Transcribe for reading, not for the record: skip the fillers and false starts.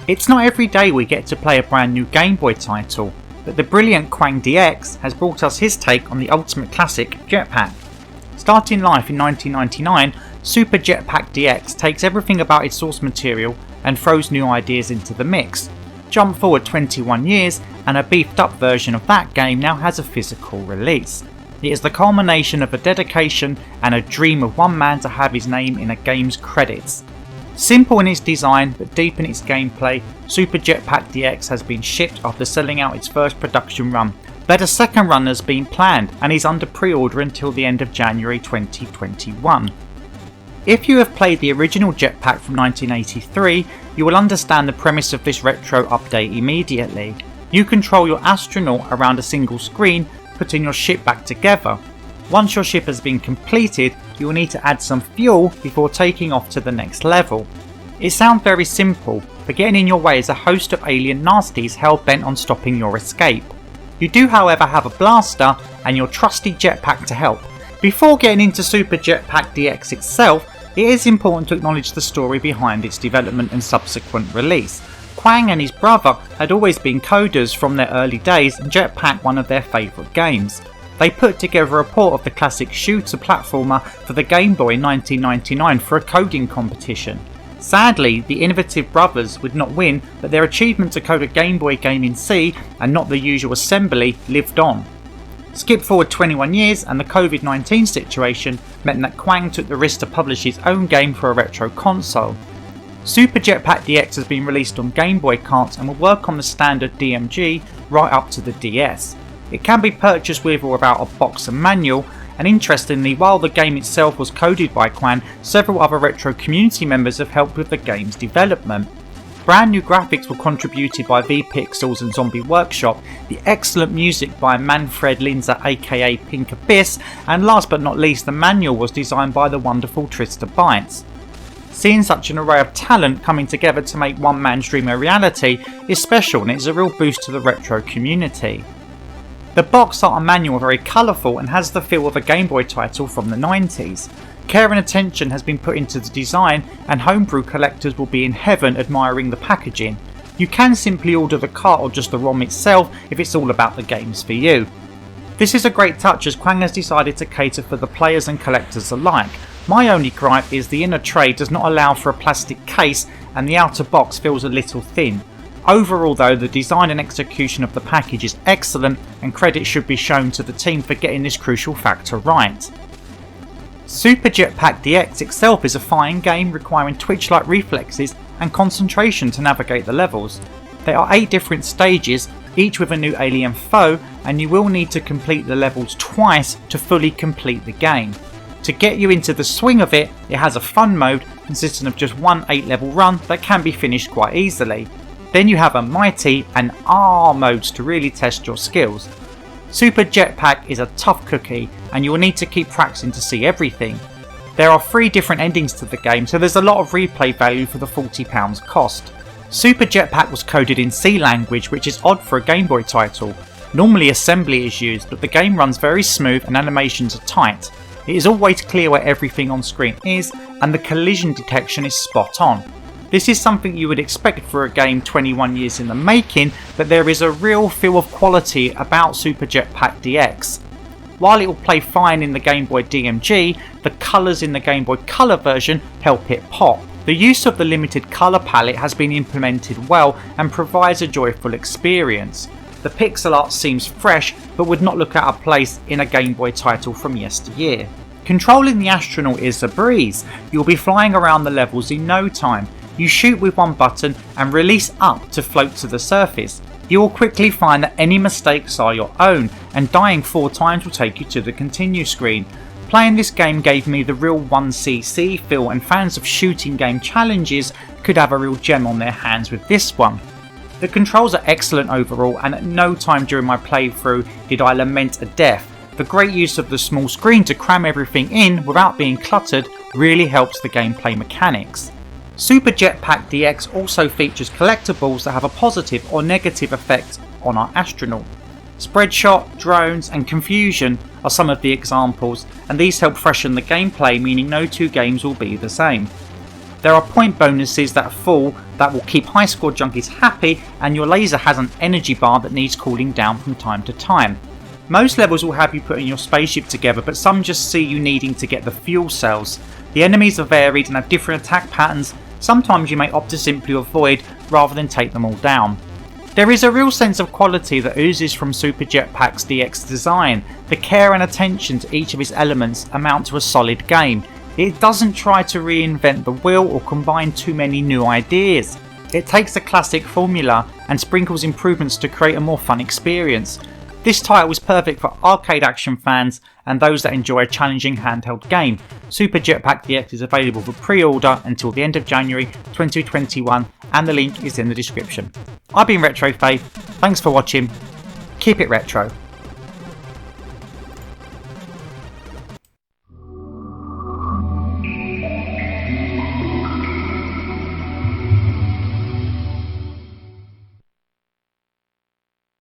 It's not every day we get to play a brand new Game Boy title, but the brilliant JetPak DX has brought us his take on the ultimate classic, JetPak. Starting life in 1999, Super JetPak DX takes everything about its source material and throws new ideas into the mix. Jump forward 21 years and a beefed up version of that game now has a physical release. It is the culmination of a dedication and a dream of one man to have his name in a game's credits. Simple in its design but deep in its gameplay, Super JetPak DX has been shipped after selling out its first production run, but a second run has been planned and is under pre-order until the end of January 2021. If you have played the original JetPak from 1983, you will understand the premise of this retro update immediately. You control your astronaut around a single screen, putting your ship back together. Once your ship has been completed, you will need to add some fuel before taking off to the next level. It sounds very simple, but getting in your way is a host of alien nasties hell-bent on stopping your escape. You do however have a blaster and your trusty JetPak to help. Before getting into Super JetPak DX itself, it is important to acknowledge the story behind its development and subsequent release. Kwang and his brother had always been coders from their early days and JetPak one of their favourite games. They put together a port of the classic shooter platformer for the Game Boy in 1999 for a coding competition. Sadly, the innovative brothers would not win, but their achievement to code a Game Boy game in C and not the usual assembly lived on. Skip forward 21 years and the COVID-19 situation meant that Kwang took the risk to publish his own game for a retro console. Super JetPak DX has been released on Game Boy carts and will work on the standard DMG right up to the DS. It can be purchased with or without a box and manual, and interestingly, while the game itself was coded by Kwang, several other retro community members have helped with the game's development. Brand new graphics were contributed by vPixels and Zombie Workshop, the excellent music by Manfred Linzer aka Pink Abyss, and last but not least the manual was designed by the wonderful Trista Bytes. Seeing such an array of talent coming together to make one man's dream a reality is special and it is a real boost to the retro community. The box art and manual are very colourful and has the feel of a Game Boy title from the 90s. Care and attention has been put into the design and homebrew collectors will be in heaven admiring the packaging. You can simply order the cart or just the ROM itself if it's all about the games for you. This is a great touch as Kwang has decided to cater for the players and collectors alike. My only gripe is the inner tray does not allow for a plastic case and the outer box feels a little thin. Overall though, the design and execution of the package is excellent and credit should be shown to the team for getting this crucial factor right. Super JetPak DX itself is a fine game requiring twitch-like reflexes and concentration to navigate the levels. There are 8 different stages, each with a new alien foe, and you will need to complete the levels twice to fully complete the game. To get you into the swing of it, it has a fun mode consisting of just one 8-level run that can be finished quite easily. Then you have a mighty and R modes to really test your skills. Super JetPak is a tough cookie and you will need to keep practicing to see everything. There are 3 different endings to the game, so there's a lot of replay value for the £40 cost. Super JetPak was coded in C language, which is odd for a Game Boy title. Normally assembly is used, but the game runs very smooth and animations are tight. It is always clear where everything on screen is and the collision detection is spot on. This is something you would expect for a game 21 years in the making, but there is a real feel of quality about Super JetPak DX. While it will play fine in the Game Boy DMG, the colours in the Game Boy Color version help it pop. The use of the limited colour palette has been implemented well and provides a joyful experience. The pixel art seems fresh but would not look out of place in a Game Boy title from yesteryear. Controlling the astronaut is a breeze. You'll be flying around the levels in no time. You shoot with one button and release up to float to the surface. You will quickly find that any mistakes are your own and dying 4 times will take you to the continue screen. Playing this game gave me the real 1cc feel and fans of shooting game challenges could have a real gem on their hands with this one. The controls are excellent overall and at no time during my playthrough did I lament a death. The great use of the small screen to cram everything in without being cluttered really helps the gameplay mechanics. Super JetPak DX also features collectibles that have a positive or negative effect on our astronaut. Spreadshot, drones and confusion are some of the examples, and these help freshen the gameplay, meaning no 2 games will be the same. There are point bonuses that fall that will keep high score junkies happy, and your laser has an energy bar that needs cooling down from time to time. Most levels will have you putting your spaceship together, but some just see you needing to get the fuel cells. The enemies are varied and have different attack patterns. Sometimes you may opt to simply avoid rather than take them all down. There is a real sense of quality that oozes from Super JetPak DX design. The care and attention to each of its elements amount to a solid game. It doesn't try to reinvent the wheel or combine too many new ideas. It takes a classic formula and sprinkles improvements to create a more fun experience. This title is perfect for arcade action fans and those that enjoy a challenging handheld game. Super JetPak DX is available for pre-order until the end of January 2021, and the link is in the description. I've been RetroFaith, thanks for watching, keep it retro.